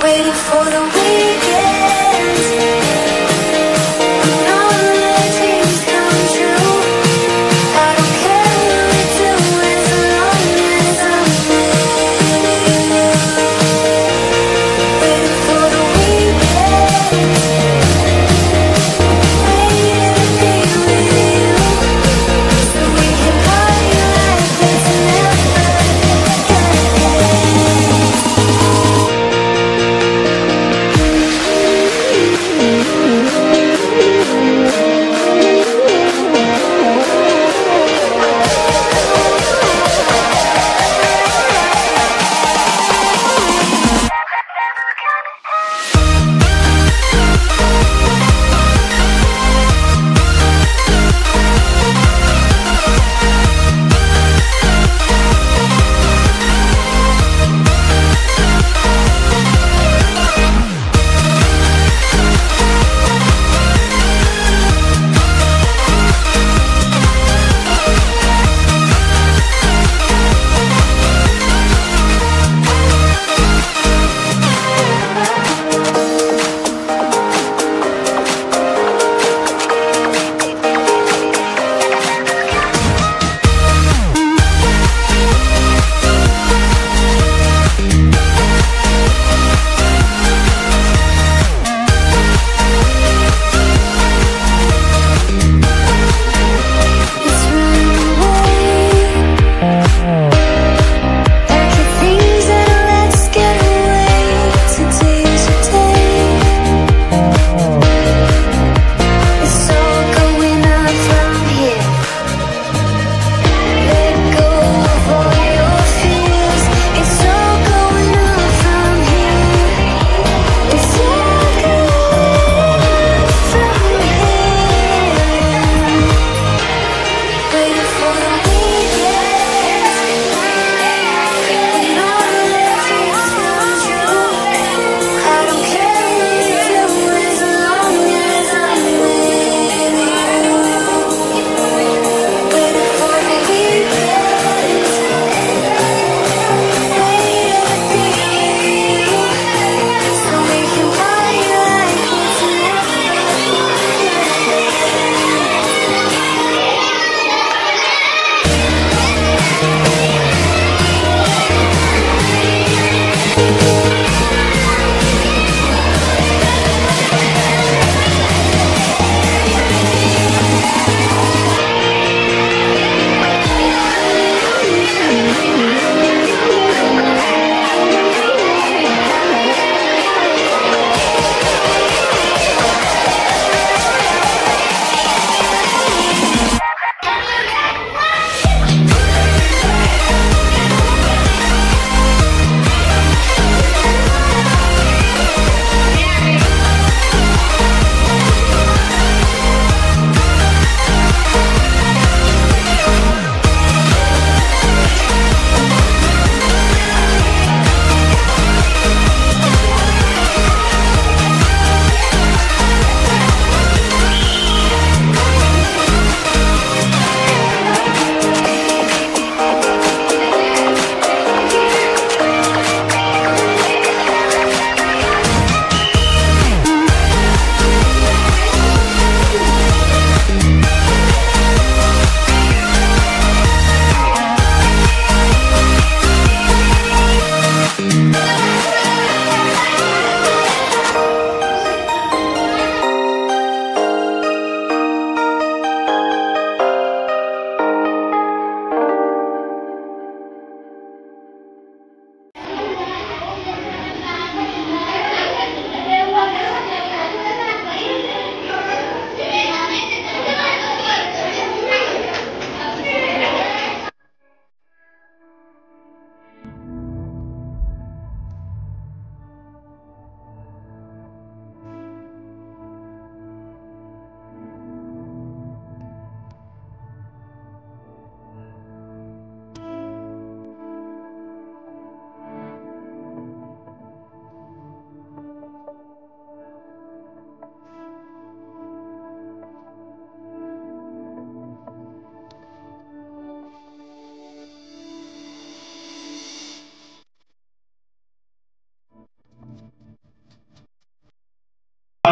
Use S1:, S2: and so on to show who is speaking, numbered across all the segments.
S1: Waiting for the weekend. When all my dreams come true, I don't care what we do as long as I'm with you. Waiting for the weekend. Waiting to be with you, so we can party like it's never again.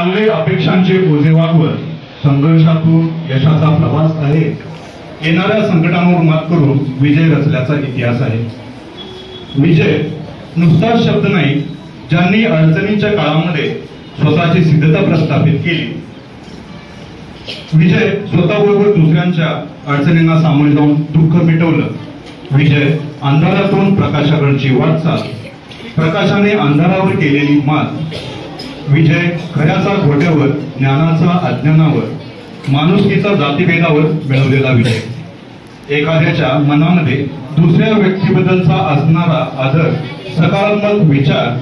S2: चालले अपेक्षांचे ओझे वाढवत संघर्षातून यशाचा प्रवास आहे. येणाऱ्या संकटांवर मात करून विजय रचल्याचा इतिहास आहे. विजय नुसता शब्द नाही, ज्यांनी अडचणीच्या काळामध्ये स्वतःची सिद्धता प्रस्थापित केली. विजय स्वतःबरोबर दुसऱ्यांच्या अडचणींना सामोरे जाऊन दुःख मिटवलं. विजय अंधारातून प्रकाशाकडची वाटचाल, प्रकाशाने अंधारावर केलेली मात. विजय खऱ्याचा खोट्यावर, ज्ञानाचा अज्ञानावर, माणुसकीचा जातीभेदावर मिळवलेला विजय. एखाद्याच्या मनामध्ये दुसऱ्या व्यक्तीबद्दलचा असणारा आदर, सकारात्मक विचार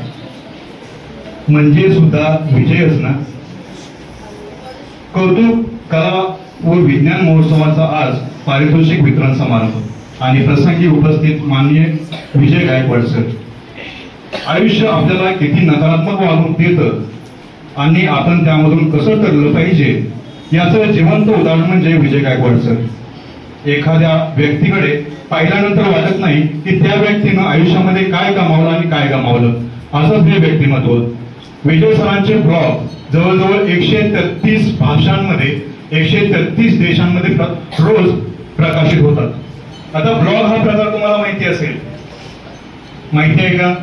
S2: म्हणजे सुद्धा विजयच ना. कौतुक, कला व विज्ञान महोत्सवाचा आज पारितोषिक वितरण समारंभ आणि प्रसंगी उपस्थित माननीय विजय गायकवाड सर. आयुष्य आपल्याला किती नकारात्मक वागणूक देतं आणि आपण त्यामधून कसं ठरलं पाहिजे याचं जिवंत उदाहरण म्हणजे विजय गायकवाड सर. एखाद्या व्यक्तीकडे पाहिल्यानंतर वाटत नाही की त्या व्यक्तीनं आयुष्यामध्ये काय कमावलं आणि काय गमावलं, असंच हे व्यक्तिमत्व. विजय सरांचे ब्लॉग जवळजवळ 133 भाषांमध्ये 133 देशांमध्ये रोज प्रकाशित होतात. आता ब्लॉग हा प्रकार तुम्हाला माहिती असेल, माहिती आहे का?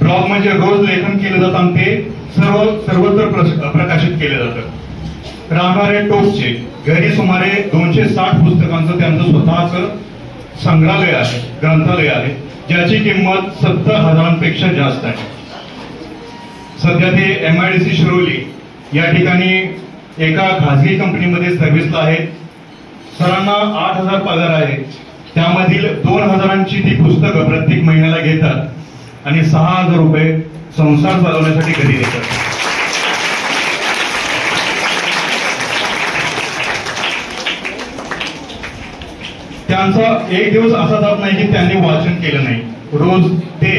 S2: ब्लॉग म्हणजे रोज लेखन केलं जातं आणि ते सर्वत्र प्रकाशित केलं जातं. राहणारे टोपचे घरी सुमारे 260 पुस्तकांचं त्यांचं स्वतःच संग्रहालय आहे, ग्रंथालय आहे, ज्याची किंमत 70,000पेक्षा जास्त आहे. सध्या ते MIDC शिरोली या ठिकाणी एका खाजगी कंपनीमध्ये सर्व्हिसला आहेत. सरांना 8,000 पगार आहे. त्यामधील 2,000ची ती पुस्तकं प्रत्येक महिन्याला घेतात आणि 6,000 रुपये संसार चालवण्यासाठी घरी देतात. त्यांचा एक दिवस असा जात नाही की त्यांनी वाचन केलं नाही. रोज ते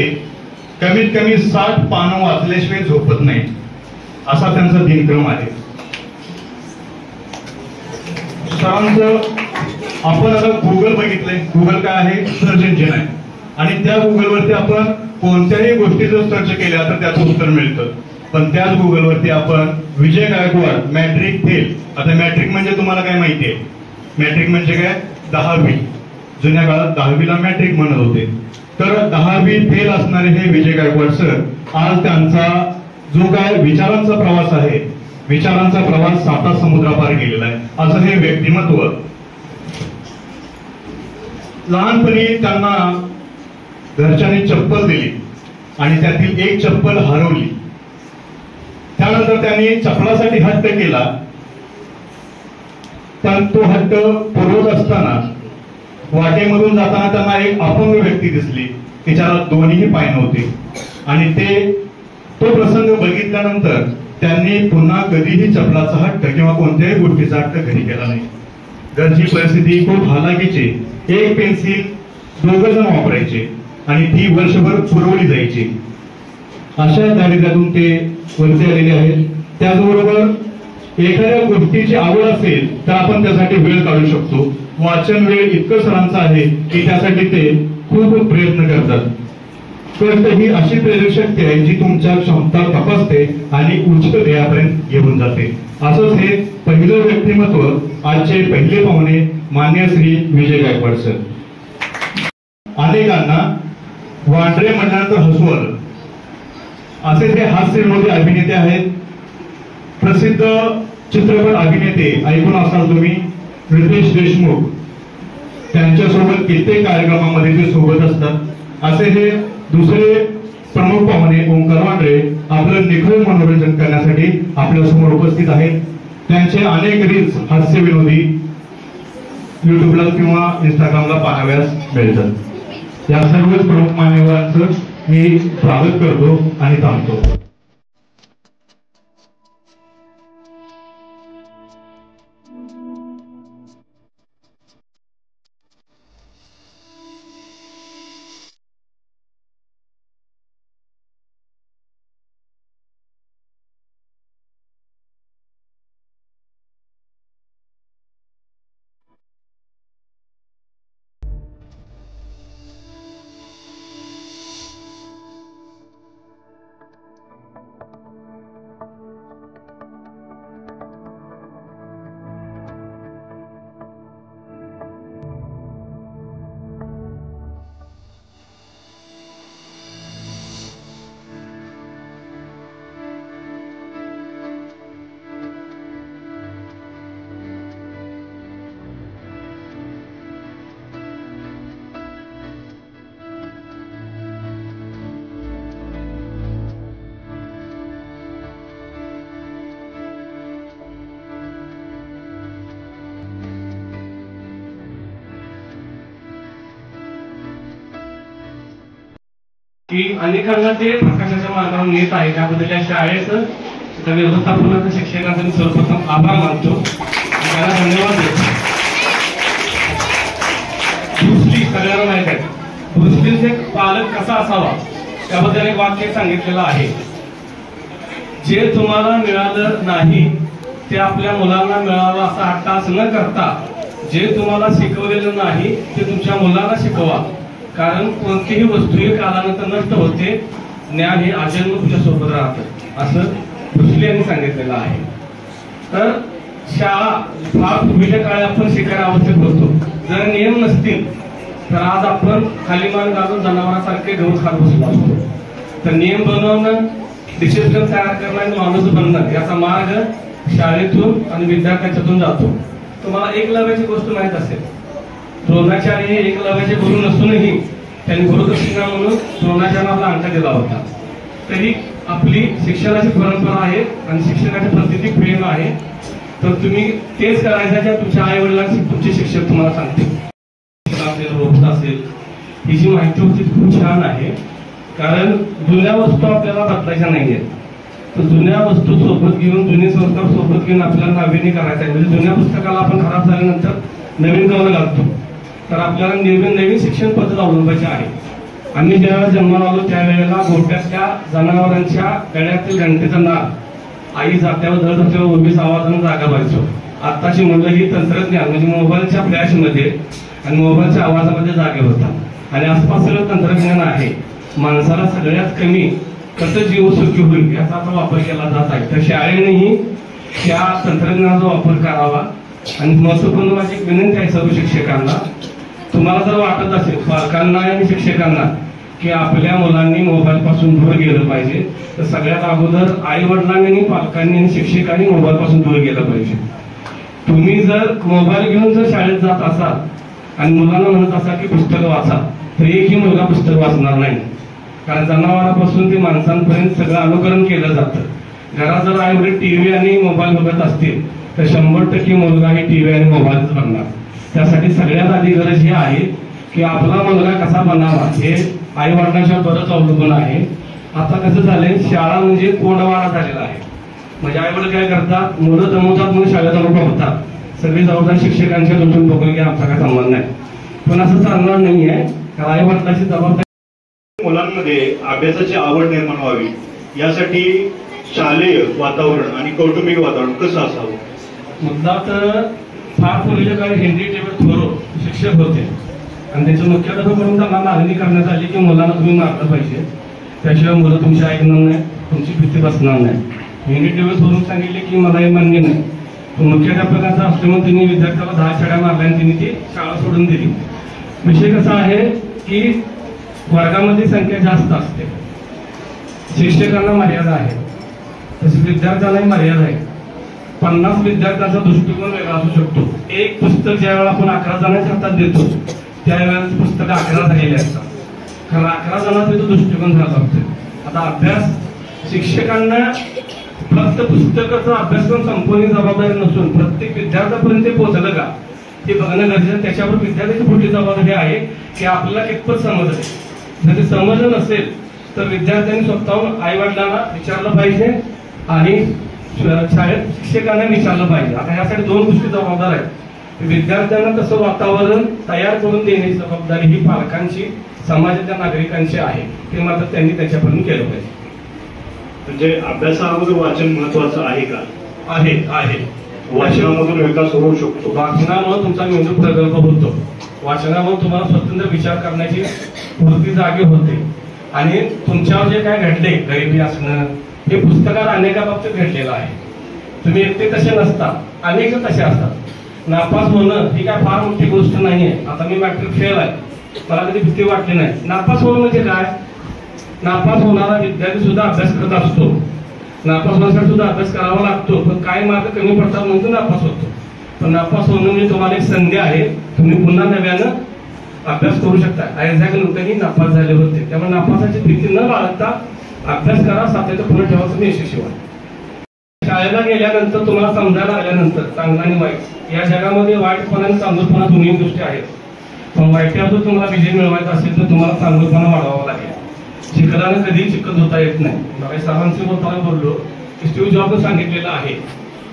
S2: कमीत कमी 60 पानं वाचल्याशिवाय झोपत नाही, असा त्यांचा दिनक्रम आहे. सरांचं आपण आता गुगल बघितलंय. गुगल काय आहे? सर्च इंजिन आहे. आणि त्या गुगलवरती आपण कोणत्याही गोष्टी जर सर्च केल्या तर त्याचं उत्तर मिळतं. पण त्याच गुगलवरती आपण विजय गायकवाड मॅट्रिक फेल, आता मॅट्रिक म्हणजे तुम्हाला काय माहिती आहे? मॅट्रिक म्हणजे काय? 10वी. जुन्या काळात 10वीला मॅट्रिक म्हणत होते. तर 10वी फेल असणारे हे विजय गायकवाड सर आज त्यांचा जो काय विचारांचा प्रवास आहे, विचारांचा प्रवास 7 समुद्रापार गेलेला आहे. असं हे व्यक्तिमत्व. लहानपणी त्यांना घरच्यांनी चप्पल दिली आणि त्यातील एक चप्पल हरवली. त्यानंतर त्यांनी चपलासाठी हट्ट केला. पण तो हट्ट पुरवत असताना वाटेमधून जाताना त्यांना एक अपंग व्यक्ती दिसली, तिच्याला दोन्हीही पाय नव्हते. आणि तो प्रसंग बघितल्यानंतर त्यांनी पुन्हा कधीही चपलाचा हट्ट किंवा कोणत्याही गोष्टीचा हट्ट घरी केला नाही. घरची परिस्थिती खूप हालाकीची. एक पेन्सिल 2 जण वापरायचे आणि ती वर्षभर पुरवली जायची. अशा दारिद्र्यातून ते वरती आलेले आहेत. त्याचबरोबर एखाद्या गोष्टीची आवड असेल तर आपण त्यासाठी वेळ काढू शकतो. वाचन वेळ इतकं सरांचं आहे की त्यासाठी ते खूप प्रयत्न करतात. कष्ट ही अशी प्रेरक शक्ती आहे जी तुमच्या क्षमता तपासते आणि उच्च ध्येयापर्यंत घेऊन जाते. असंच हे पहिलं व्यक्तिमत्व आजचे पहिले पाहुणे मान्य श्री विजय गायकवाड सर. अनेकांना वांद्रे म्हटल्यानंतर हसू आलं. असे ते हास्यविनोदी अभिनेते आहेत. प्रसिद्ध चित्रपट अभिनेते ऐकून असाल तुम्ही, रितेश देशमुख. त्यांच्यासोबत कित्येक कार्यक्रमामध्ये ते सोबत असतात. असे हे दुसरे प्रमुख पाहुणे ओंकार वांद्रे आपलं निखळ मनोरंजन करण्यासाठी आपल्या समोर उपस्थित आहेत. त्यांचे अनेक रील्स हास्यविनोदी युट्यूबला किंवा इंस्टाग्रामला पाहाव्यास मिळतात. या सर्वच प्रमुख मान्यवरांचं मी स्वागत करतो आणि थांबतो.
S3: की अनेकांना ते प्रकाशाच्या मार्गावर नेत आहे. त्याबद्दल या शाळेचं व्यवस्थापनाचं शिक्षकांचा मी सर्वप्रथम आभार मानतो आणि त्यांना धन्यवाद देतो. ब्रुस सगळ्यांना माहित आहे, ब्रुस एक पालक कसा असावा त्याबद्दल एक वाक्य सांगितलेलं आहे. जे तुम्हाला मिळालं नाही ते आपल्या मुलांना मिळावं असा हट्टास न करता जे तुम्हाला शिकवलेलं नाही ते तुमच्या मुलांना शिकवा, कारण कोणतीही वस्तू ही कालानंतर नष्ट होते, ज्ञान हे आजन्म तुझ्या सोबत राहतं असं ब्रुस यांनी सांगितलेलं आहे. तर शाळा फार पूर्वीच्या काळी आपण शिकायला आवश्यक होतो. जर नियम नसतील तर आज आपण खाली मान घालून जनावरांसारखे गहू खात बसलो असतो. तर नियम बनवणं, डिसिप्लिन तयार करणं आणि माणूस बनणं याचा मार्ग शाळेतून आणि विद्यार्थ्यांच्यातून जातो. तुम्हाला एकलव्याची गोष्ट माहित असेल, द्रोणाचार्य हे एकलव्याचे गुरु नसूनही त्यांनी गुरुदक्षिणा म्हणून द्रोणाचार्याला आपला अंक दिला होता. तरी आपली शिक्षणाची परंपरा आहे आणि शिक्षणाच्या प्रती प्रेम आहे. तर तुम्ही तेच करायचं ज्या तुमच्या आई वडिलांची तुमचे शिक्षक तुम्हाला सांगतील. रोप असेल ही जी माहिती होती खूप छान आहे, कारण जुन्या वस्तू आपल्याला बदलायच्या नाहीयेत. तर जुन्या वस्तू सोबत घेऊन, जुने संस्कार सोबत घेऊन आपल्याला नाविन्य करायचं आहे. म्हणजे जुन्या पुस्तकाला आपण खराब झाल्यानंतर नवीन कवर घालतो. तर आपल्याला नवीन शिक्षण पद्धत अवलंबायची आहे. आम्ही ज्यावेळेला जन्माला आलो त्यावेळेला गोट्यातल्या जनावरांच्या गळ्यातील घंटेचं नाद आई जात्यावर धरत असल्यावर उभीच आवाजानं जागा व्हायचो. आत्ताची मुलं ही तंत्रज्ञान म्हणजे मोबाईलच्या फ्लॅशमध्ये आणि मोबाईलच्या आवाजामध्ये जागे होतात आणि आसपास सगळं तंत्रज्ञान आहे. माणसाला सगळ्यात कमी कसं जीव सुखी होईल याचा आता वापर केला जात आहे. तर शाळेनेही त्या तंत्रज्ञानाचा वापर करावा. आणि महत्वपूर्ण माझी एक विनंती आहे सर्व शिक्षकांना, तुम्हाला जर वाटत असेल पालकांना आणि शिक्षकांना की आपल्या मुलांनी मोबाईल पासून दूर गेलं पाहिजे, तर सगळ्यात अगोदर आई वडिलांनी, पालकांनी आणि शिक्षकांनी मोबाईल पासून दूर गेलं पाहिजे. तुम्ही जर मोबाईल घेऊन जर शाळेत जात असाल आणि मुलांना म्हणत असाल की पुस्तकं वाचा, तर एकही मुलगा पुस्तक वाचणार नाही. कारण जनावरांपासून ते माणसांपर्यंत सगळं अनुकरण केलं जातं. घरात जर आई वडील टीव्ही आणि मोबाईल बघत असतील तर 100% मुलगा ही टीव्ही आणि मोबाईलच बघणार. त्यासाठी सगळ्यात आधी गरज ही आहे की आपला मुलगा कसा बनावा हे आई वडिलांच्या बरंच अवलंबून आहे. आता कसं झालंय, शाळा म्हणजे कोडवाडा झालेला आहे. म्हणजे आई वडील काय करतात, मुलं दमवतात म्हणून शाळेत अनुभव होतात, सगळी जबाबदारी शिक्षकांच्या लुटून बघून की आमचा काय संबंध नाही. पण असं चालणार नाहीये. कारण आई वडिलांची जबाबदारी
S2: मुलांमध्ये अभ्यासाची आवड निर्माण व्हावी यासाठी शालेय वातावरण आणि कौटुंबिक वातावरण कसं असावं.
S3: मुद्दा तर फार पूर्वीच्या काळी हेनरी डेव्हिड थोरो शिक्षक होते आणि त्याचं मुख्याध्यापक म्हणून त्यांना मागणी करण्यात आली की मुलांना तुम्ही मारलं पाहिजे, त्याशिवाय मुलं तुमची ऐकणार नाही, तुमची भीती बसणार नाही. हेनरी डेव्हिड थोरून सांगितले की मला हे मान्य नाही. मुख्याध्यापकाचा असल्यामुळे त्यांनी विद्यार्थ्याला 10 छड्या मारल्या आणि त्यांनी ती शाळा सोडून दिली. विषय कसा आहे की वर्गामध्ये संख्या जास्त असते, शिक्षकांना मर्यादा आहे, तशी विद्यार्थ्यांनाही मर्यादा आहे. 50 विद्यार्थ्यांचा दृष्टिकोन वेगळा असू शकतो. एक पुस्तक ज्या वेळेला आपण 11 जणांच्या हातात देतो त्यावेळेला पुस्तकं 11 झालेली असतात, कारण 11 जणांचा तो दृष्टिकोन झाला असतो. आता अभ्यास शिक्षकांना फक्त पुस्तकाचा अभ्यासक्रम संपवण्याची जबाबदारी नसून प्रत्येक विद्यार्थ्यापर्यंत पोहोचलं का ते बघणं गरजेचं. त्याच्यावर विद्यार्थ्याची पुढची जबाबदारी आहे की आपल्याला कितपत समजलं. जर ते समजलं नसेल तर विद्यार्थ्यांनी स्वतःहून आई वडिलांना विचारलं पाहिजे आणि शाळेत शिक्षकांना विचारलं पाहिजे. आता यासाठी 2 गोष्टी जबाबदार आहेत. विद्यार्थ्यांना तसं वातावरण तयार करून देण्याची जबाबदारी ही पालकांची, समाजाच्या नागरिकांची आहे. ते मात्र त्यांनी त्याच्यापर्यंत केलं पाहिजे.
S2: म्हणजे अभ्यासाअगोदर वाचन महत्वाचं आहे का?
S3: आहे.
S2: वाचनामधून विकास होऊ शकतो.
S3: वाचनामुळे तुमचा मेंदू प्रगल्भ होतो. वाचनामुळे तुम्हाला स्वतंत्र विचार करण्याची वृत्ती जागी होते आणि तुमच्यावर जे काय घडले, गरिबी असणं, हे पुस्तकात अनेका बाबतीत घडलेलं आहे. तुम्ही एकटे तसे नसता, अनेक तसे असतात. नापास होणं ही काय फार मोठी गोष्ट नाहीये. आता मी मॅट्रिक फेल आहे, मला कधी भीती वाटली नाही. नापास होणं म्हणजे काय, नापास होणारा विद्यार्थी सुद्धा अभ्यास करत असतो, नापास होण्यासाठी सुद्धा अभ्यास करावा लागतो. पण काय मार्क कमी पडतात म्हणून नापास होतो. पण नापास होणं म्हणजे तुम्हाला एक संधी आहे, तुम्ही पुन्हा नव्यानं अभ्यास करू शकता. आयझॅक न्यूटनही नापास झाले होते. त्यामुळे नापासाची भीती न बाळगता अभ्यास करा, सातत्यानं ठेवा, तुम्ही यशस्वी व्हा. शाळेला गेल्यानंतर तुम्हाला समजायला आल्यानंतर चांगला आणि वाईट या जगामध्ये वाईटपणा आणि चांगलपणा दोन्ही गोष्टी आहेत. पण वाईटातून तुम्हाला विजय मिळवायचा असेल तर तुम्हाला चांगलपणा वाढवावा लागेल. चिखलानं कधी चिखल धुता येत नाही. मला सरांशी बोलताना बोललो की स्टीव्ह जॉबनं सांगितलेलं आहे,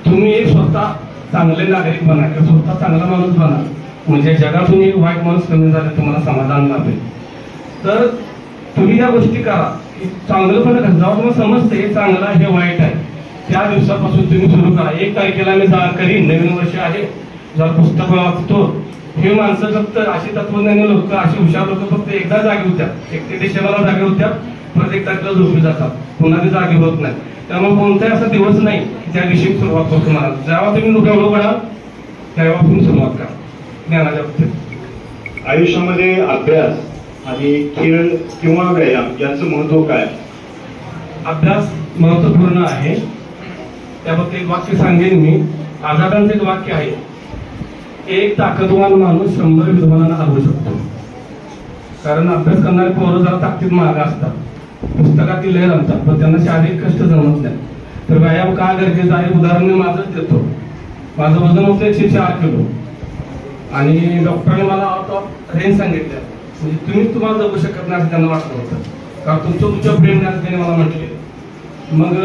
S3: तुम्ही एक स्वतः चांगले नागरिक बना किंवा स्वतः चांगला माणूस बना, म्हणजे जगातून एक वाईट माणूस कमी झाले तुम्हाला समाधान लाभेल. तर तुम्ही या गोष्टी करा की चांगलं पण जेव्हा तुम्हाला समजते हे चांगलं आहे हे वाईट आहे, त्या दिवसापासून तुम्ही सुरू करा. 1 तारखेला मी करीन, नवीन वर्ष आहे, जर पुस्तक वाचतो. हे माणसं फक्त अशी तत्वज्ञानी लोक, अशी हुशार लोक फक्त एकदा जागे होत्या, 31 डिसेंबरला जागे होत्या, परत 1 तारखेला झोपी जातात, पुन्हा ते जागे होत नाही. त्यामुळे कोणताही असा दिवस नाही त्या दिवशी सुरुवात करतो. मला जेव्हा तुम्ही डोक्यावर पडाल तेव्हा तुम्ही सुरुवात करा ज्ञानाच्या बाबतीत.
S2: आयुष्यामध्ये अभ्यास आणि खेळ किंवा व्यायाम यांचं महत्व काय?
S3: अभ्यास महत्वपूर्ण आहे, त्याबद्दल एक वाक्य सांगेन मी. आझादांचं एक वाक्य आहे, एक ताकदवान माणूस 100 विद्वानांना हरवू शकतो. कारण अभ्यास करणारे पोरं जरा ताकदीत मागे असतात, पुस्तकातील लय रमतात, पण त्यांना शारीरिक कष्ट जमत नाही. तर व्यायाम का गरजेचा आहे उदाहरण मी माझंच देतो. माझं वजन होतं 104 किलो आणि डॉक्टरने मला आउट ऑफ रेंज सांगितलं, म्हणजे तुम्हीच तुम्हाला जगू शकत नाही असं त्यांना वाटलं होतं, कारण तुमच्या प्रेम नाही त्याने मला म्हटले. मग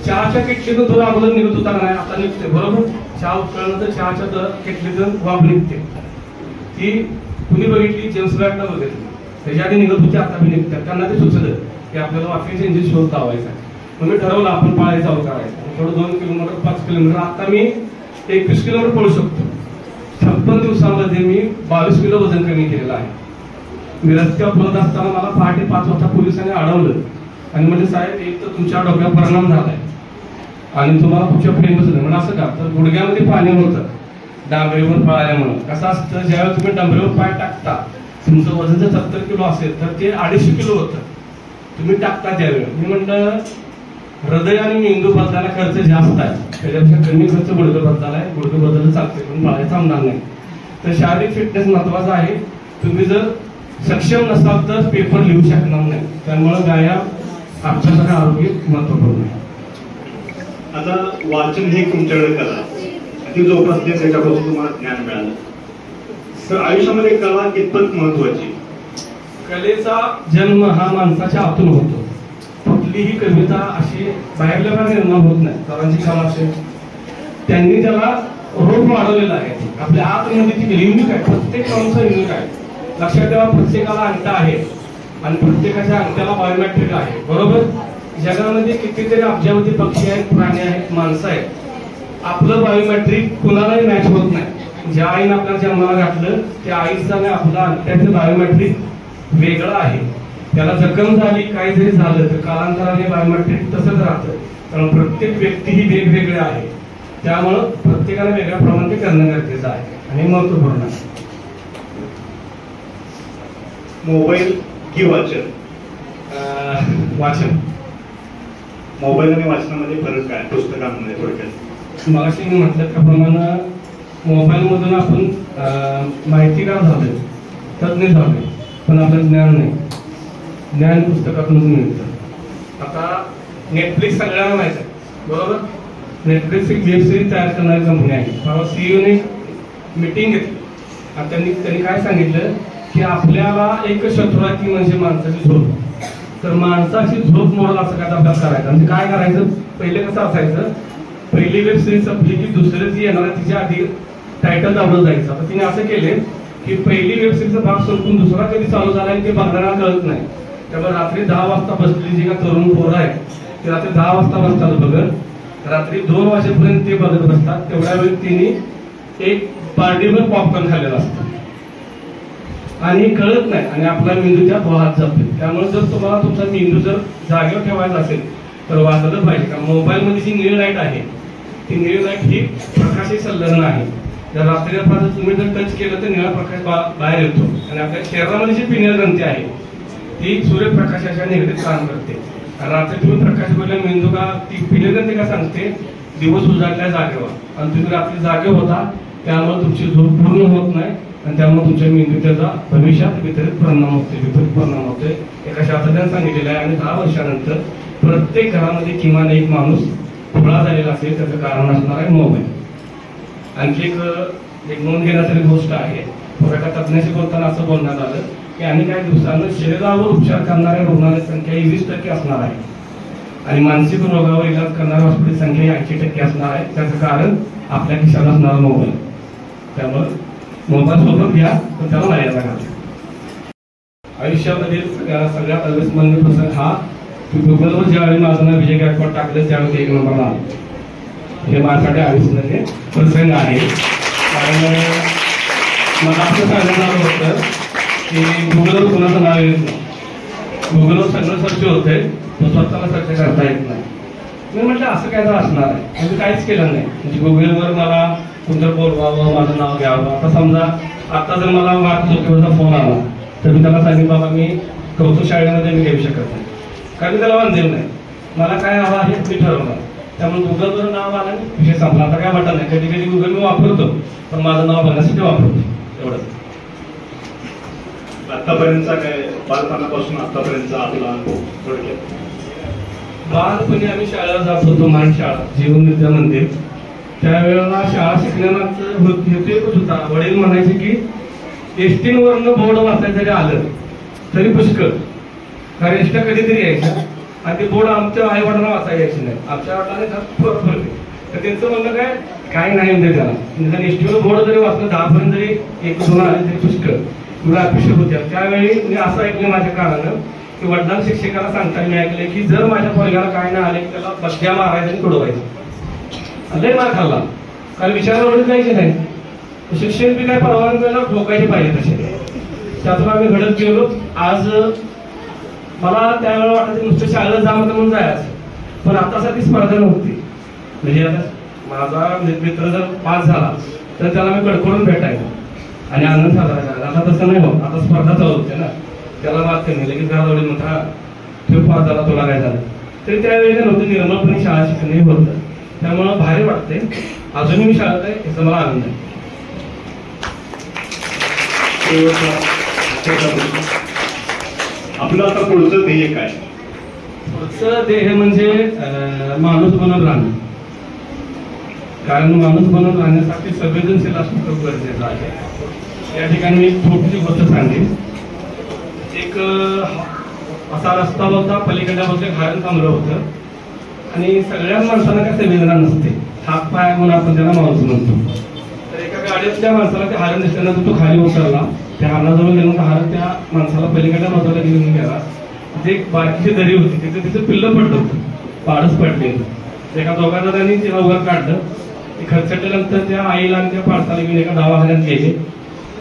S3: चहाच्या किटलीतून थोडा अगोदर निघत होता नाही, आता निघते बरोबर. चहा उकळल्यानंतर चहाच्या किटलीतून वाफ निघते, ती कुणी बघितली? जेम्स ब्लॅकला बघितली. त्याच्या आधी निघत होती, आता मी निघतात. त्यांना ते सुचलं की आपल्याला वाफेचे इंजिन शोध लावायचा. मग मी ठरवलं आपण पाळायला चालू करायचं. थोडं 2 किलोमीटर 5 किलोमीटर, आता मी 21 किलोमीटर पळू शकतो. 56 दिवसामध्ये मी 22 किलो वजन कमी केलेलं आहे. मी रस्त्यावर पळत असताना मला पहाटे 5 वाजता पोलिसांनी अडवलं आणि म्हणजे साहेब एक तर तुमच्या डोक्यावर परिणाम झालाय आणि तुम्हाला तुमच्या प्रेमच नाही. म्हणजे असं का? तर गुडघ्यामध्ये पाणी होतं डांबरीवर पळाल्यामुळं. कसं असतं, ज्यावेळेस तुम्ही डांबरीवर पाय टाकता, तुमचं वजन जर 70 किलो असेल तर ते 250 किलो होतं तुम्ही टाकता त्यावेळी. मी म्हटलं हृदय आणि मेंदू बदलायला खर्च जास्त आहे, त्याच्यापेक्षा कमी खर्च गुडघं बदलायला आहे. गुडघं बदललं चालते पण पळायला थांबणार नाही. तर शारीरिक फिटनेस महत्वाचा आहे. तुम्ही जर सक्षम नसाल तर पेपर लिहू शकणार नाही. त्यामुळे व्यायाम आपल्यासाठी आरोग्य महत्वपूर्ण आहे.
S2: आता वाचन हे तुमच्याकडे कला, ती जोपासली त्याच्यापासून तुम्हाला ज्ञान मिळालं. तर आयुष्यामध्ये कला कितपत महत्वाची?
S3: कलेचा जन्म हा माणसाच्या आतून होतो. कुठलीही कविता अशी बाहेरल्या भाग निर्माण होत नाही. सरांची कला असेल त्यांनी त्याला रोप वाढवलेला आहे, आपल्या आतमध्ये ती युनिक आहे. प्रत्येक माणूस युनिक आहे. लक्षात ठेवा, प्रत्येकाला अंगठा आहे आणि प्रत्येकाच्या अंगठ्याला बायोमेट्रिक आहे, बरोबर. जगामध्ये कितीतरी अब्जावधी पक्षी आहेत, प्राणी आहेत, माणसं आहेत. आपलं बायोमेट्रिक कुणालाही मॅच होत नाही. ज्या आईने आपल्याला जन्माला घातलं त्या आईचा आणि आपला अंगठ्याचं बायोमेट्रिक वेगळं आहे. त्याला जखम झाली, काही जरी झालं तर कालांतराने बायोमेट्रिक तसंच राहतं. कारण प्रत्येक व्यक्ती ही वेगवेगळी आहे. त्यामुळं प्रत्येकाला वेगळ्या प्रमाणे ते करणं गरजेचं आहे आणि महत्वपूर्ण आहे.
S2: मोबाईल की वाचन?
S3: वाचन.
S2: मोबाईल आणि वाचनामध्ये फरक काय पुस्तकांमध्ये थोडक्यात?
S3: मगाशी मी म्हटलं त्याप्रमाणे मोबाईल मधून आपण माहितीगार झालोय, तज्ञ झालोय, पण आपलं ज्ञान नाही. ज्ञान पुस्तकातूनच मिळतं. आता नेटफ्लिक्स सगळ्यांना माहित आहे, बरोबर. नेटफ्लिक्स एक वेब सिरीज तयार करणारी कंपनी आहे. परवा सीईओने मीटिंग घेतली आणि त्यांनी काय सांगितलं की आपल्याला एक शत्रू आहे ती म्हणजे माणसाची झोप. तर माणसाची झोप मोडल असं काय अभ्यास करायचा. म्हणजे काय करायचं, पहिले कसं असायचं, पहिली वेब सिरीज संपली की दुसरी जी येणार तिच्या आधी टायटल दाबलं जायचं. आता तिने असं केले की पहिली वेब सिरीजचा भाग सोडून दुसरा कधी चालू झाला ते बघणाऱ्याला कळत नाही. त्यामुळे रात्री 10 वाजता बसली जी का तरुण पोरं आहेत ते रात्री 10 वाजता बसतात बघत, रात्री 2 वाजेपर्यंत ते बघत बसतात. तेवढ्या वेळ तिने एक पार्टीवर पॉपकॉर्न खाल्लेला असतो आणि कळत नाही आणि आपला मेंदू त्यात वाहत जातो. त्यामुळे जर तुम्हाला तुमचा मेंदू जर जागेवर ठेवायचा असेल तर वाचलं पाहिजे. कारण मोबाईलमध्ये जी निळी लाईट आहे ती निळी लाईट ही प्रकाशी संलग्न आहे. जर रात्री अपराध तुम्ही जर टच केलं तर निळा प्रकाश बाहेर येतो आणि आपल्या शरीरामध्ये जी पिनियल ग्रंथी आहे ती सूर्यप्रकाशाच्या निगडीत काम करते. रात्री तुम्ही प्रकाश बघल्या मेंदू का ती पिनियल ग्रंथी का सांगते दिवस उजाडल्या जागेवर आणि तुम्ही रात्री जागे होता, त्यामुळे तुमची झोप पूर्ण होत नाही आणि त्यामुळे तुमच्या मेंदू त्याचा भविष्यात विपरीत परिणाम होते. एका शास्त्रज्ञाने सांगितलेलं आहे आणि 10 वर्षानंतर प्रत्येक घरामध्ये किमान एक माणूस खुळा झालेला असेल, त्याचं कारण असणार आहे मोबाईल. आणखी एक नोंद घेण्यासारखी गोष्ट आहे. एका तज्ञाशी बोलताना असं बोलण्यात आलं की आणि काही दिवसांना शरीरावर उपचार करणाऱ्या रुग्णांची संख्या ही 20% असणार आहे आणि मानसिक रोगावर इलाज करणाऱ्या हॉस्पिटल संख्या ही 80% असणार आहे. त्याचं कारण आपल्या खिशात असणारा मोबाईल. त्यामुळे मोबाईल सोबत घ्या पण त्याला नाही यायला घाला. आयुष्यामधील सगळ्यात अविस्मरणीय प्रसंग हा गुगलवर ज्यावेळी माझं नाव विजय गायकवाड टाकलं त्यावेळी 1 नंबरला आलं. हे माझ्यासाठी अविस्मरणीय प्रसंग आहे. कारण मला असं सांगण्यात आलं होतं की गुगलवर कोणाचं नाव येत नाही. गुगलवर सगळं सर्च होतंय तो स्वतःला सर्च करता येत नाही. मी म्हटलं असं काय तर असणार आहे. म्हणजे काहीच केलं नाही. म्हणजे गुगलवर मला कोणतं बोलवावं माझं नाव घ्यावं. आता समजा आता जर मला मार्क झुकरबर्गचा फोन आला तर मी त्याला सांगेन बाबा मी कौतुक शाळेमध्ये मी घेऊ शकत नाही कारण त्याला बांधेल नाही. मला काय हवं आहे मी ठरवणार. त्यामुळे गुगलवर नाव आलं आणि विषय संपला. आता काय वाटत नाही. कधी कधी गुगल मी वापरतो पण माझं नाव बघण्यासाठी वापरतो एवढंच.
S2: आतापर्यंतचा काय बालपणापासून आतापर्यंतचा आपला अनुभव थोडक्यात.
S3: बालपणी आम्ही शाळेला जात होतो. मराठी शाळा जीवन विद्या मंदिर. त्यावेळेला शाळा शिकण्यामागचं हेतू एकच होता. वडील म्हणायचे की एसटीवरनं बोर्ड वाचायचं जरी आलं तरी पुष्कळ. कारण एसट्या कधीतरी यायच्या आणि ते बोर्ड आमच्या आई वडिलांना वाचायला यायचे नाही. आमच्या वडिलांनी फरक तर त्यांचं म्हणणं काय नाही म्हणजे त्याला निदान एसटीवर बोर्ड जरी वाचलं 10 पर्यंत जरी 1-2 आले तरी पुष्कळ मला अपेक्षा होत्या. त्यावेळी मी असं ऐकलं माझ्या कानानं की वडिलांना शिक्षकाला सांगताना मी ऐकलं की जर माझ्या पोरग्याला काय नाही आले त्याला बद्या मारायचं आणि तुडवायचं. लय मार खाल्ला कारण विचारावर जायचे नाही. शिक्षण बी काय परवानगी ठोकायचे पाहिजे तसे. त्यातून आम्ही घडत गेलो. आज मला त्यावेळेला वाटतं नुसतं शाळेला जाणं म्हणून जायचं पण आतासारखी स्पर्धा नव्हती. म्हणजे आता माझा मित्र जर पास झाला तर त्याला मी कडकडून भेटायचो आणि आनंद साजरा करायचा. आता तसं नाही होत. आता स्पर्धा चालू होते ना. त्याला बात कमी लगेच घराजवळ म्हणता तो पास झाला तुला काय झालं. तरी त्यावेळी नव्हतं निर्मळपणे शाळा शिकणे होतं. त्यामुळं भारी वाटते. अजूनही मी शाळेत आहे याचा मला आनंद आहे.
S2: आपलं आता पुढचं ध्येय काय?
S3: पुढचं ध्येय म्हणजे माणूस बनून राहणं. कारण माणूस बनून राहण्यासाठी संवेदनशील असणं खूप गरजेचं आहे. या ठिकाणी मी एक छोटीशी गोष्ट सांगेन. एक असा रस्ता होता. पलीकडल्या बाजूला हरण थांबलं होतं आणि सगळ्याच माणसांना काय संवेदना नसते. हात पाय म्हणून आपण त्याला माणूस म्हणतो. तर एका गाडीतल्या माणसाला ते हरण दिसल्यानंतर तो खाली उतरला. त्या हरणाजवळ गेल्यानंतर हरण त्या माणसाला पलीकडल्या बाजूला घेऊन गेला. तिथे एक बारकीची दरी होती. तिथे तिचं पिल्लं पडलं होतं. पाडच पडले. एका दोघांना त्यांनी तिला उघड काढलं. ते खर्चटल्यानंतर त्या आईला आणि त्या पाडसाला घेऊन एका दवाखान्यात गेले.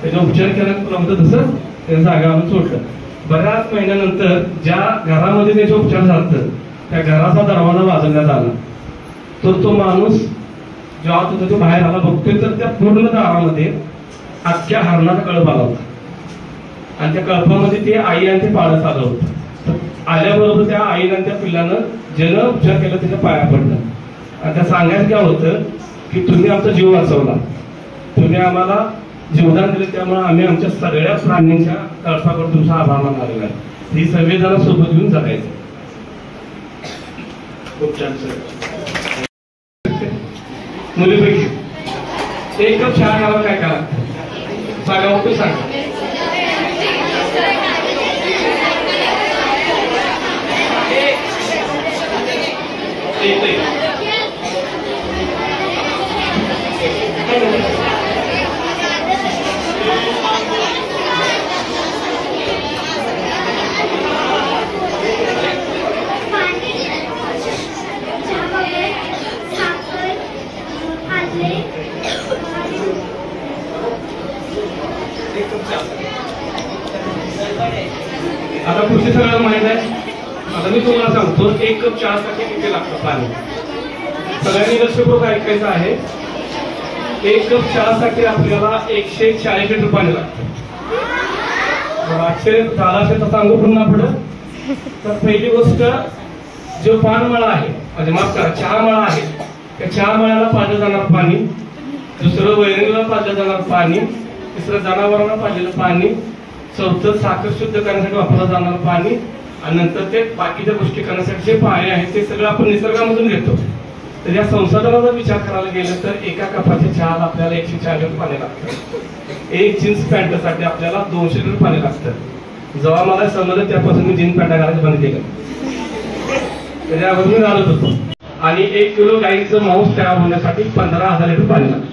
S3: त्याचा उपचार केल्यानंतर नव्हतं तसं त्या जागावरून सोडलं. बऱ्याच महिन्यानंतर ज्या घरामध्ये त्याचे उपचार झालं त्या घराचा दरवाजा वाजवण्यात आला. तर तो माणूस जेव्हा होता तो बाहेर आला बघतोय तर त्या पूर्ण दारामध्ये अख्ख्या हरणाचा कळप आला होता आणि त्या कळपामध्ये ते आई आणि ते पाळत आलं होतं. आल्याबरोबर त्या आईला आणि त्या पिल्लानं ज्यानं उपचार केला त्याच्या पाया पडलं आणि त्या सांगायचं काय होतं की तुम्ही आमचा जीव वाचवला. तुम्ही आम्हाला जीवदान दिले त्यामुळे आम्ही आमच्या सगळ्या प्राण्यांच्या कळपाकडून तुमचा आभार मानलेला आहे. ही संवेदना सोबत घेऊन जगायचं.
S2: खूप छान सर.
S3: मुलीपैकी 1 कप चहा घ्यावा काय करा सांगा तू सांग. आता पुढची सगळ्याला माहित आहे. आता मी तुम्हाला सांगतो 1 कप चहासाठी किती लागतं पाणी. सगळ्यांनी लक्षपूर्वक ऐकायचं आहे. 1 कप चहासाठी आपल्याला 140 लिटर पाणी लागतं. आश्चर्य झाला असेल तर सांगू पुन्हा पुढं. तर पहिली गोष्ट जो पानमळा आहे म्हणजे माफ करा चहामळा आहे त्या चहामळ्याला पाजलं जाणार पाणी. दुसरं वैरणीला पाजलं जाणार पाणी. तिसरं जनावरांना पाजलेलं पाणी. चौथं साखर शुद्ध करण्यासाठी वापरलं जाणार पाणी आणि नंतर ते बाकीच्या गोष्टी करण्यासाठी जे पाणी आहे ते सगळं आपण निसर्गामधून घेतो. तर या संसाधनाचा विचार करायला गेलं तर एका कपाच्या चहाला आपल्याला 140 लिटर पाणी लागतं. 1 जीन्स पॅन्टसाठी आपल्याला 200 लिटर पाणी लागतं. जेव्हा मला समजलं त्यापासून मी जीन पॅन्टा घालायचं बंद केलं. त्याच्यावर मी घालत होतो. आणि 1 किलो गाईचं मांस तयार होण्यासाठी 15,000 लिटर पाणी लागतं.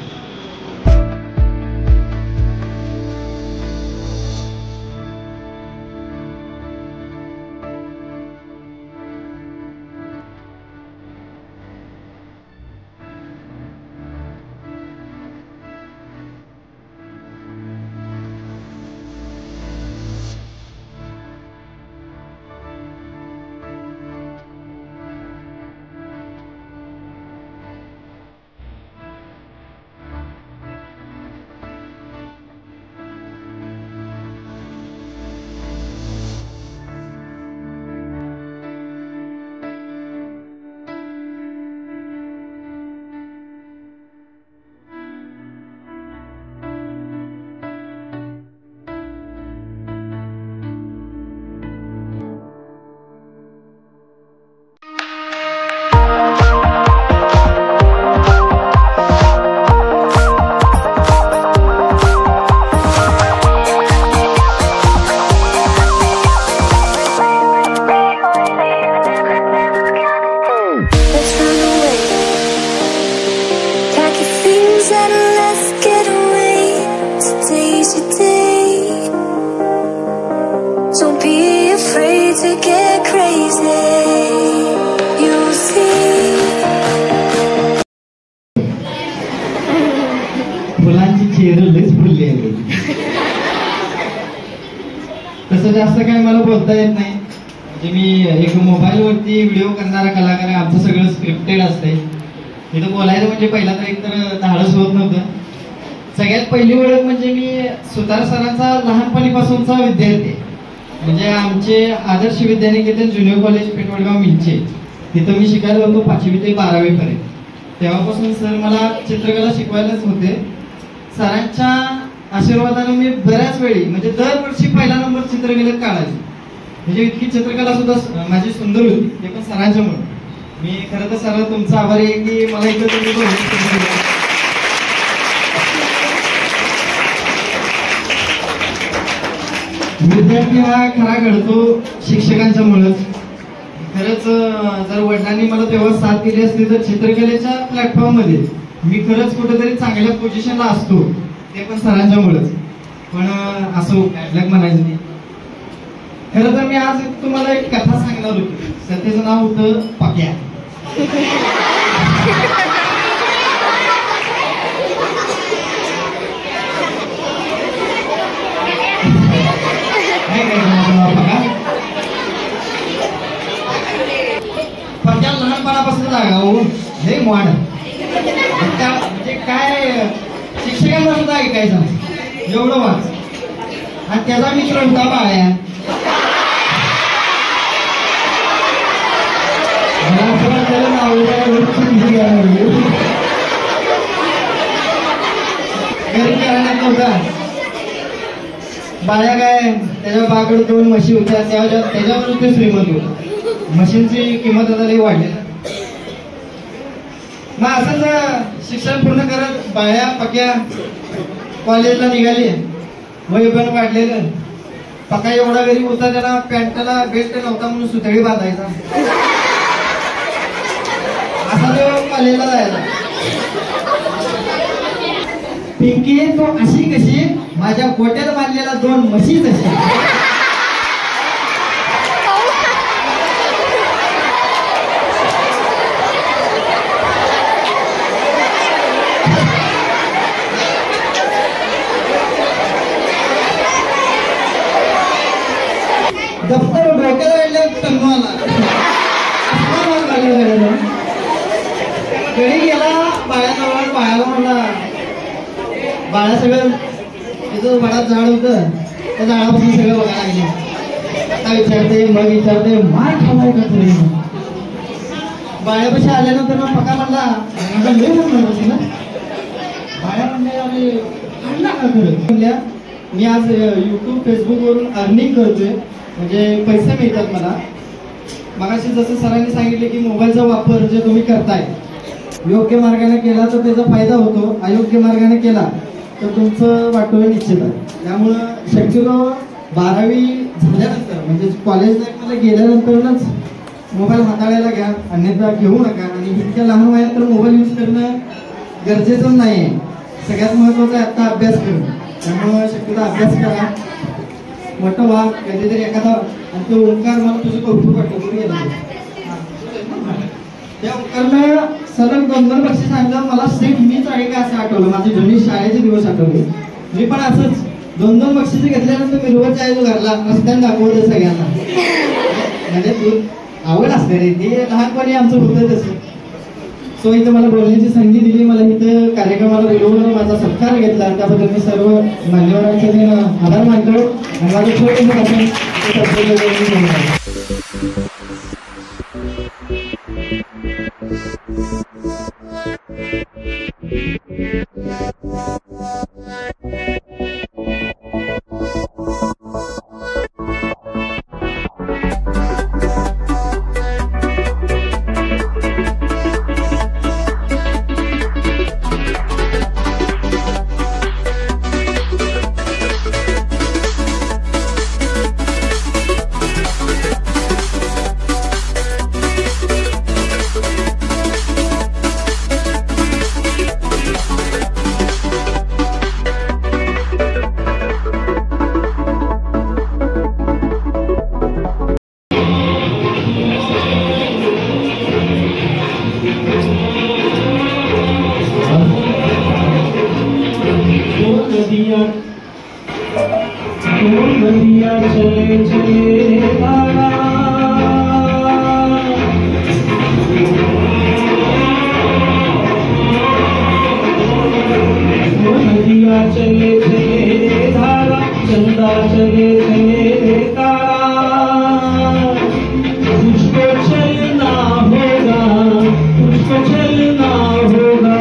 S4: फुलांची चेहरे लईच फुलली आहे. तसं जास्त काय मला बोलता येत नाही. म्हणजे मी एक मोबाईलवरती व्हिडिओ करणारा कलाकार आहे. आमचं सगळं स्क्रिप्टेड असतंय. इथं बोलायचं म्हणजे पहिला तर एकतर धाडस होत नव्हतं. सगळ्यात पहिली ओळख म्हणजे मी सुतार सरांचा लहानपणीपासूनचा विद्यार्थी. म्हणजे आमचे आदर्श विद्यानिकेतन ज्युनियर कॉलेज पेठवडगाव मिलचे, तिथं मी शिकायला होतो 5वी ते 12वी पर्यंत. तेव्हापासून सर मला चित्रकला शिकवायलाच होते. सरांच्या आशीर्वादाने मी बऱ्याच वेळी म्हणजे दरवर्षी पहिला नंबर चित्रकलेत काढायचो. म्हणजे इतकी चित्रकला सुद्धा माझी सुंदर होती, ते पण सरांच्यामुळे. मी खरं तर सर तुमचा आभारी आहे की मला इकडे तुम्ही विद्यार्थी हा खरा घडतो शिक्षकांच्या मुळेच. खरंच जर वडिलांनी मला तेव्हा साथ दिली असली तर चित्रकलेच्या प्लॅटफॉर्म मध्ये मी खरंच कुठेतरी चांगल्या पोझिशनला असतो, ते पण सरांच्यामुळेच. पण असो काय म्हणायचं नाही. खरं तर मी आज तुम्हाला एक कथा सांगणार होती. त्याचं नाव होतं पक्या. पक्या लहानपणापासून जागा हो हे मॉड म्हणजे काय शिक्षकांना सुद्धा ऐकायचं एवढं वाच. आणि त्याचा मित्र होता बाळ्या. त्याला नाव घरी करण्यात नव्हता. बाळ्या काय त्याच्या बाकडे 2 म्हशी होत्या. त्याच्यावर ते श्रीमंत होत. म्हशींची किंमत आता लई वाढली ना. मग असंच शिक्षण पूर्ण करत बाळ्या पक्या कॉलेजला निघाली. वय पण वाढलेलं. पक्का एवढा गरीब होता त्याला पॅन्टला बेल्ट नव्हता म्हणून सुतळी बांधायचा. असा तो कॉलेजला जायचा. पिंकी तो अशी कशी माझ्या गोट्यात बांधलेला 2 म्हशी तशी. दफ्तर डोक्याला वेळेला टंगवाला घरी गेला बाळ्याजवळ. बाळ्याला म्हणला बाळा सगळं तिथं वडात झाड होतं त्या झाडापासून सगळं बघायला लागले. आता विचारते मग विचारते मार खावाय का तरी. बाळ्यापाशी आल्यानंतर मग पक्का म्हणला ना बाळ्या म्हणले आणला का म्हणल्या मी आज YouTube Facebook वरून अर्निंग करतोय म्हणजे पैसे मिळतात मला. मगाशी जसं सरांनी सांगितले की मोबाईलचा वापर जे तुम्ही करताय योग्य मार्गाने केला तर त्याचा फायदा होतो, अयोग्य मार्गाने केला तर तुमचं वाटोळं निश्चित आहे. त्यामुळं शक्यतो 12वी झाल्यानंतर म्हणजे कॉलेज लाईफमध्ये गेल्यानंतरच मोबाईल हाताळायला घ्या, अन्यथा घेऊ नका. आणि इतक्या लहान वयात तर मोबाईल यूज करणं गरजेचं नाही आहे. सगळ्यात महत्त्वाचं आहे आता अभ्यास करणं. त्यामुळे शक्यतो अभ्यास करा, मोठं व्हा, कधीतरी एखादा. आणि तो ओंकार मला तुझं कौतुक वाटतं, कुठे गेला त्या ओंकारनं सलग 2-2 बक्षीस आणलं. मला सेम मीच आहे का असं आठवलं, माझे जुनी शाळेचे दिवस आठवले. मी पण असंच 2-2 बक्षीस घेतल्यानंतर मिरवत जायचो घरला, रस्त्याने दाखवतो सगळ्यांना. म्हणजे तू आवड असते रे, ते लहानपणी आमचं होतं तसं. सो इथं मला बोलण्याची संधी दिली, मला इथं कार्यक्रमाला बोलवून माझा सत्कार घेतला, त्याबद्दल मी सर्व मान्यवरांचे मी आभार मानतो. आणि माझं छोटंसं भाषण चले चले धारा, नदिया चले चले धारा, चंदा चले चले तारा. तुझको चलना होगा, तुझको चलना होगा.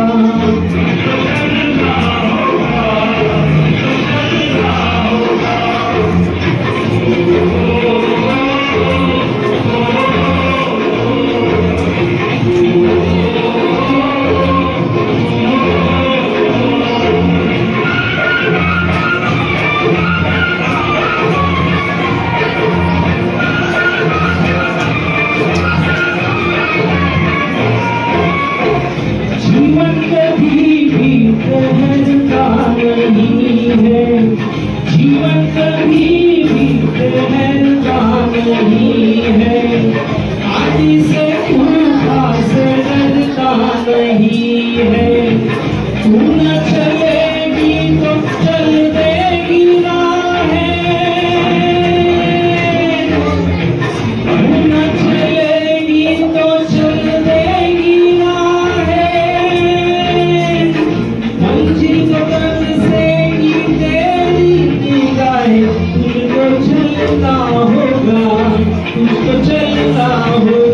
S4: जीवन कभी भी ठहरता नहीं है, जीवन कभी भी ठहरता नहीं है. आदि से उल्टा से डरता नहीं है. तू न चलेगी तो चल देगी राहें, तू न चलेगी तो चल देगी राहें. मंजिल बदल सेगी तेरी निगाहें. तुझको चलना होगा, तुझको चलना होगा.